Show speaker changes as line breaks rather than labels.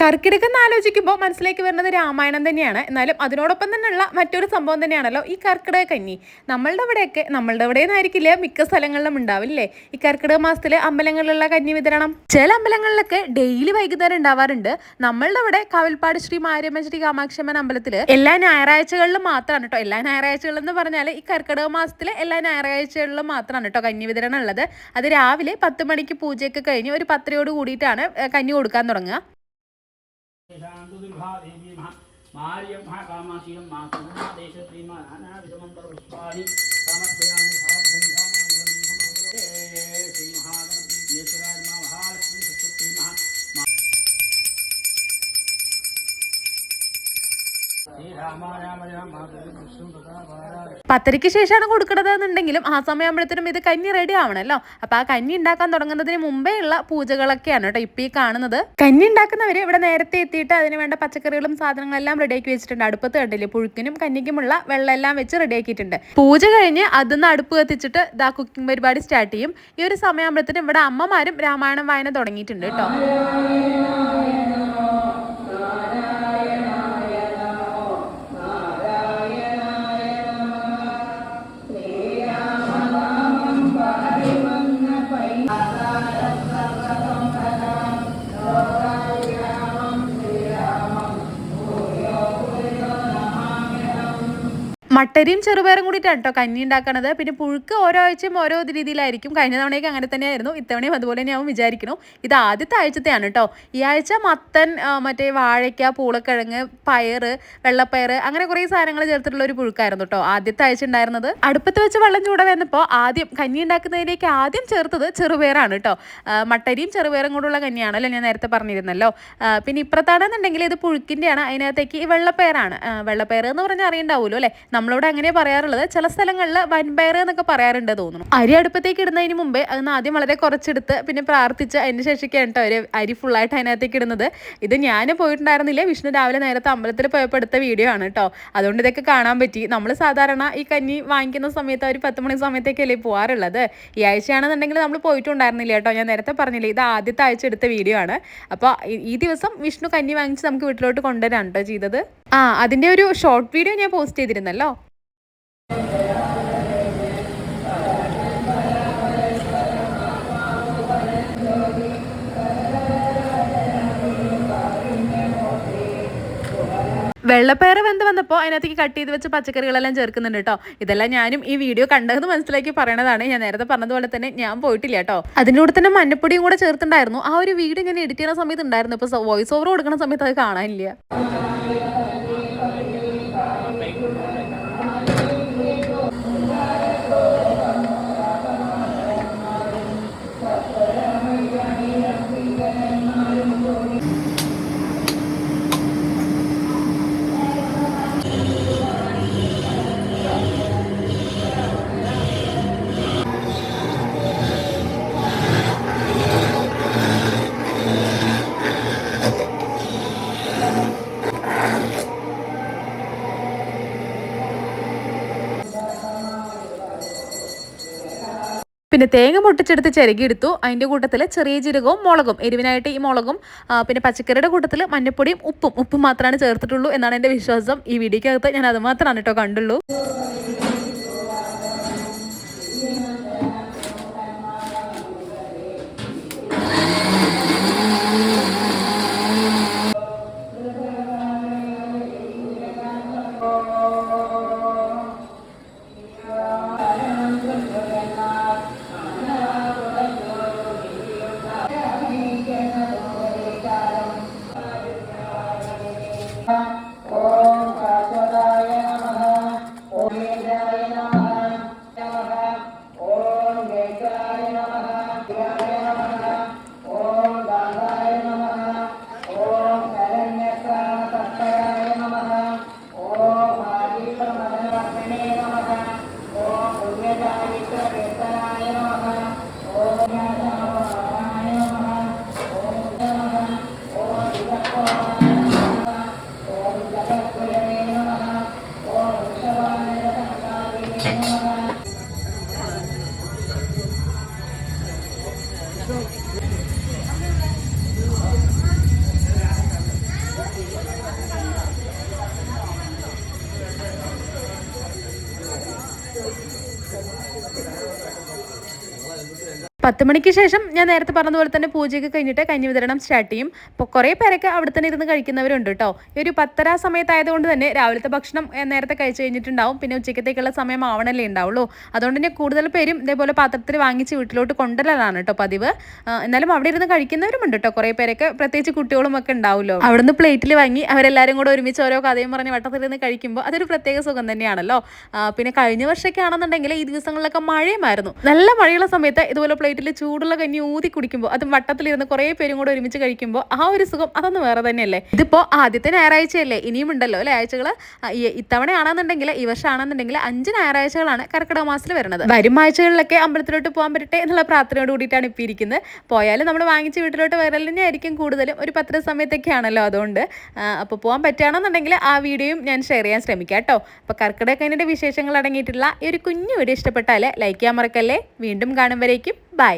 കർക്കിടകം എന്ന് ആലോചിക്കുമ്പോൾ മനസ്സിലേക്ക് വരുന്നത് രാമായണം തന്നെയാണ്. എന്നാലും അതിനോടൊപ്പം തന്നെയുള്ള മറ്റൊരു സംഭവം തന്നെയാണല്ലോ ഈ കർക്കിടക കഞ്ഞി. നമ്മളുടെ ഇവിടെ നിന്നായിരിക്കില്ല മിക്ക സ്ഥലങ്ങളിലും ഉണ്ടാവില്ലേ ഈ കർക്കിടക മാസത്തിൽ അമ്പലങ്ങളിലുള്ള കഞ്ഞി വിതരണം. ചില അമ്പലങ്ങളിലൊക്കെ ഡെയിലി വൈകുന്നേരം ഉണ്ടാവാറുണ്ട്. നമ്മളുടെ ഇവിടെ കാവൽപ്പാട് ശ്രീ മാരിയമ്മ ശ്രീ കാമാക്ഷമ്മൻ അമ്പലത്തിൽ എല്ലാ ഞായറാഴ്ചകളിലും മാത്രമാണ് കേട്ടോ. എല്ലാ ഞായറാഴ്ചകളിൽ എന്ന് പറഞ്ഞാൽ ഈ കർക്കിടക മാസത്തിലെ എല്ലാ ഞായറാഴ്ചകളിലും മാത്രമാണ് കേട്ടോ കഞ്ഞി വിതരണം ഉള്ളത്. അത് രാവിലെ 10 മണിക്ക് പൂജയൊക്കെ കഴിഞ്ഞ് ഒരു 10 കൂടിയിട്ടാണ് കഞ്ഞി കൊടുക്കാൻ തുടങ്ങുക.
शांतुर्भा देवी मार्यम कामाशीलम मासूमा देश श्रीमा नाना विषमंतर पुष्पाणि समर्पयामि साधुभ्यां श्री महागणेश्वराय नमः महालक्ष्मी सरस्वती महा
10:00 ശേഷമാണ് കൊടുക്കുന്നത് എന്നുണ്ടെങ്കിലും ആ സമയമാകുമ്പോഴത്തേനും ഇത് കഞ്ഞി റെഡി ആവണല്ലോ. അപ്പൊ ആ കഞ്ഞി ഉണ്ടാക്കാൻ തുടങ്ങുന്നതിന് മുമ്പേ ഉള്ള പൂജകളൊക്കെയാണ് കേട്ടോ ഇപ്പൊ ഈ കാണുന്നത്. കഞ്ഞി ഉണ്ടാക്കുന്നവര് ഇവിടെ നേരത്തെ എത്തിയിട്ട് അതിന് വേണ്ട പച്ചക്കറികളും സാധനങ്ങളെല്ലാം റെഡിയാക്കി വെച്ചിട്ടുണ്ട്. അടുപ്പത്ത് കണ്ടില്ലേ പുഴുക്കിനും കഞ്ഞിക്കുമുള്ള വെള്ളം എല്ലാം വെച്ച് റെഡിയാക്കിയിട്ടുണ്ട്. പൂജ കഴിഞ്ഞ് അതിന്ന് അടുപ്പ് കത്തിച്ചിട്ട് ഇതാ കുക്കിംഗ് പരിപാടി സ്റ്റാർട്ട് ചെയ്യും. ഈ ഒരു സമയമാകുമ്പോഴത്തേനും ഇവിടെ അമ്മമാരും രാമായണം വായന തുടങ്ങിയിട്ടുണ്ട് കേട്ടോ. മട്ടരിയും ചെറുപയറും കൂടിയിട്ടാണ് കേട്ടോ കഞ്ഞി ഉണ്ടാക്കണത്. പിന്നെ പുഴുക്ക് ഓരോ ആഴ്ചയും ഓരോ രീതിയിലായിരിക്കും. കഴിഞ്ഞ തവണയൊക്കെ അങ്ങനെ തന്നെയായിരുന്നു, ഇത്തവണയും അതുപോലെ തന്നെ ആവും വിചാരിക്കുന്നു. ഇത് ആദ്യത്തെ ആഴ്ചത്തെയാണ് കേട്ടോ. ഈ ആഴ്ച മത്തൻ, മറ്റേ വാഴയ്ക്ക, പൂളക്കിഴങ്ങ്, പയറ്, വെള്ളപ്പയർ അങ്ങനെ കുറേ സാധനങ്ങൾ ചേർത്തിട്ടുള്ള ഒരു പുഴുക്കായിരുന്നു കേട്ടോ ആദ്യത്തെ ആഴ്ച ഉണ്ടായിരുന്നത്. അടുപ്പത്ത് വെച്ച് വെള്ളം ചൂട വന്നപ്പോൾ ആദ്യം കഞ്ഞി ഉണ്ടാക്കുന്നതിലേക്ക് ആദ്യം ചേർത്തത് ചെറുപയറാണ് കേട്ടോ. മട്ടരിയും ചെറുപയറും കൂടെയുള്ള കഞ്ഞിയാണല്ലോ ഞാൻ നേരത്തെ പറഞ്ഞിരുന്നല്ലോ. പിന്നെ ഇപ്പുറത്താണെന്നുണ്ടെങ്കിൽ ഇത് പുഴുക്കിൻ്റെയാണ്. അതിനകത്തേക്ക് ഈ വെള്ളപ്പയറാണ്. വെള്ളപ്പയർ എന്ന് പറഞ്ഞാൽ അറിയണ്ടാവുമല്ലോ അല്ലേ. നമ്മളോട് അങ്ങനെ പറയാറുള്ളത്. ചില സ്ഥലങ്ങളിൽ വൻപയർ എന്നൊക്കെ പറയാറുണ്ട് തോന്നുന്നു. അരി അടുപ്പത്തേക്ക് ഇടുന്നതിന് മുമ്പേ അതിന് ആദ്യം വളരെ കുറച്ചെടുത്ത് പിന്നെ പ്രാർത്ഥിച്ച് അതിന് ശേഷിക്കാണ് കേട്ടോ ഒരു അരി ഫുള്ളായിട്ട് അതിനകത്തേക്ക് ഇടുന്നത്. ഇത് ഞാൻ പോയിട്ടുണ്ടായിരുന്നില്ല. വിഷ്ണു രാവിലെ നേരത്തെ അമ്പലത്തിൽ പോയപ്പോൾ എടുത്ത വീഡിയോ ആണ് കേട്ടോ. അതുകൊണ്ട് ഇതൊക്കെ കാണാൻ പറ്റി. നമ്മൾ സാധാരണ ഈ കഞ്ഞി വാങ്ങിക്കുന്ന സമയത്ത് ഒരു 10 മണി സമയത്തേക്കല്ലേ പോകാറുള്ളത്. ഈ ആഴ്ചയാണെന്നുണ്ടെങ്കിൽ നമ്മൾ പോയിട്ടുണ്ടായിരുന്നില്ല കേട്ടോ. ഞാൻ നേരത്തെ പറഞ്ഞില്ലേ ഇത് ആദ്യത്തെ ആഴ്ച എടുത്ത വീഡിയോ ആണ്. അപ്പോൾ ഈ ദിവസം വിഷ്ണു കഞ്ഞി വാങ്ങിച്ച് നമുക്ക് വീട്ടിലോട്ട് കൊണ്ടുവരാണ് കേട്ടോ ചെയ്തത്. അതിൻ്റെ ഒരു ഷോർട്ട് വീഡിയോ ഞാൻ പോസ്റ്റ് ചെയ്തിരുന്നല്ലോ. വെള്ളപ്പയർ വെന്ത് വന്നപ്പോൾ അതിനകത്തേക്ക് കട്ട് ചെയ്ത് വെച്ച് പച്ചക്കറികളെല്ലാം ചേർക്കുന്നുണ്ട് കേട്ടോ. ഇതെല്ലാം ഞാനും ഈ വീഡിയോ കണ്ടതെന്ന് മനസ്സിലാക്കി പറയണതാണ്. ഞാൻ നേരത്തെ പറഞ്ഞതുപോലെ തന്നെ ഞാൻ പോയിട്ടില്ല കേട്ടോ. അതിൻ്റെ കൂടെ തന്നെ മഞ്ഞപ്പൊടിയും കൂടെ ചേർത്തിട്ടുണ്ടായിരുന്നു. ആ ഒരു വീഡിയോ ഞാൻ എഡിറ്റ് ചെയ്യുന്ന സമയത്ത് ഉണ്ടായിരുന്നു. ഇപ്പോൾ വോയിസ് ഓവർ കൊടുക്കുന്ന സമയത്ത് അത് കാണാനില്ല. പിന്നെ തേങ്ങ പൊട്ടിച്ചെടുത്ത് ചിരകിയെടുത്തു. അതിൻ്റെ കൂട്ടത്തിൽ ചെറിയ ജീരകവും മുളകും, എരിവിനായിട്ട് ഈ മുളകും, പിന്നെ പച്ചക്കറിയുടെ കൂട്ടത്തിൽ മഞ്ഞപ്പൊടിയും ഉപ്പും മാത്രമാണ് ചേർത്തിട്ടുള്ളൂ എന്നാണ് എൻ്റെ വിശ്വാസം. ഈ വീഡിയോക്കകത്ത് ഞാൻ അത് മാത്രമാണ് കേട്ടോ കണ്ടുള്ളൂ. 10 മണിക്ക് ശേഷം ഞാൻ നേരത്തെ പറഞ്ഞതുപോലെ തന്നെ പൂജയൊക്കെ കഴിഞ്ഞിട്ട് കഞ്ഞി വിതരണം സ്റ്റാർട്ട് ചെയ്യും. അപ്പോൾ കുറേ പേരൊക്കെ അവിടെ തന്നെ ഇരുന്ന് കഴിക്കുന്നവരുണ്ട് കേട്ടോ. ഈ ഒരു 10:30 സമയത്തായതുകൊണ്ട് തന്നെ രാവിലത്തെ ഭക്ഷണം നേരത്തെ കഴിച്ച് കഴിഞ്ഞിട്ടുണ്ടാവും. പിന്നെ ഉച്ചക്കത്തേക്കുള്ള സമയം ആവണല്ലേ ഉണ്ടാവുള്ളൂ. അതുകൊണ്ട് തന്നെ കൂടുതൽ പേരും ഇതേപോലെ പാത്രത്തിൽ വാങ്ങിച്ച് വീട്ടിലോട്ട് കൊണ്ടുവരലാണ് കേട്ടോ പതിവ്. എന്നാലും അവിടെ ഇരുന്ന് കഴിക്കുന്നവരുമുണ്ട് കേട്ടോ. കുറേ പേരൊക്കെ പ്രത്യേകിച്ച് കുട്ടികളും ഒക്കെ ഉണ്ടാവുമല്ലോ. അവിടുന്ന് പ്ലേറ്റിൽ വാങ്ങി അവരെല്ലാവരും കൂടെ ഒരുമിച്ച് ഓരോ കഥയും പറഞ്ഞ് വട്ടത്തിലിരുന്ന് കഴിക്കുമ്പോൾ അതൊരു പ്രത്യേക സുഖം തന്നെയാണല്ലോ. പിന്നെ കഴിഞ്ഞ വർഷമൊക്കെ ആണെന്നുണ്ടെങ്കിൽ ഈ ദിവസങ്ങളിലൊക്കെ മഴയുമായിരുന്നു. നല്ല മഴയുള്ള സമയത്ത് ഇതുപോലെ പ്ലേറ്റിൽ ചൂടുള്ള കഞ്ഞി ഊതി കുടിക്കുമ്പോൾ അതും വട്ടത്തിലിരുന്ന് കുറേ പേരും കൂടെ ഒരുമിച്ച് കഴിക്കുമ്പോൾ ആ ഒരു സുഖം അതൊന്നും വേറെ തന്നെയല്ലേ. ഇതിപ്പോൾ ആദ്യത്തെ ഞായറാഴ്ചയല്ലേ, ഇനിയും ഉണ്ടല്ലോ അല്ലേ ആഴ്ചകൾ. ഇത്തവണ ആണെന്നുണ്ടെങ്കിൽ ഈ വർഷം ആണെന്നുണ്ടെങ്കിൽ 5 ഞായറാഴ്ചകളാണ് കർക്കിടക മാസത്തിൽ വരുന്നത്. വരും ആഴ്ചകളിലൊക്കെ അമ്പലത്തിലോട്ട് പോകാൻ പറ്റട്ടെ എന്നുള്ള പ്രാർത്ഥനയോട് കൂടിയിട്ടാണ് ഇപ്പോൾ ഇരിക്കുന്നത്. പോയാലും നമ്മൾ വാങ്ങിച്ച് വീട്ടിലോട്ട് വരൽ തന്നെയായിരിക്കും കൂടുതലും. ഒരു 10 സമയത്തൊക്കെ ആണല്ലോ, അതുകൊണ്ട് അപ്പോൾ പോകാൻ പറ്റുകയാണെന്നുണ്ടെങ്കിൽ ആ വീഡിയോയും ഞാൻ ഷെയർ ചെയ്യാൻ ശ്രമിക്കാം കേട്ടോ. അപ്പോൾ കർക്കിടക കഞ്ഞിയുടെ വിശേഷങ്ങൾ അടങ്ങിയിട്ടുള്ള ഈ ഒരു കുഞ്ഞു വീഡിയോ ഇഷ്ടപ്പെട്ടാൽ ലൈക്ക് ചെയ്യാൻ മറക്കല്ലേ. വീണ്ടും കാണുമ്പോഴേക്കും ബൈ.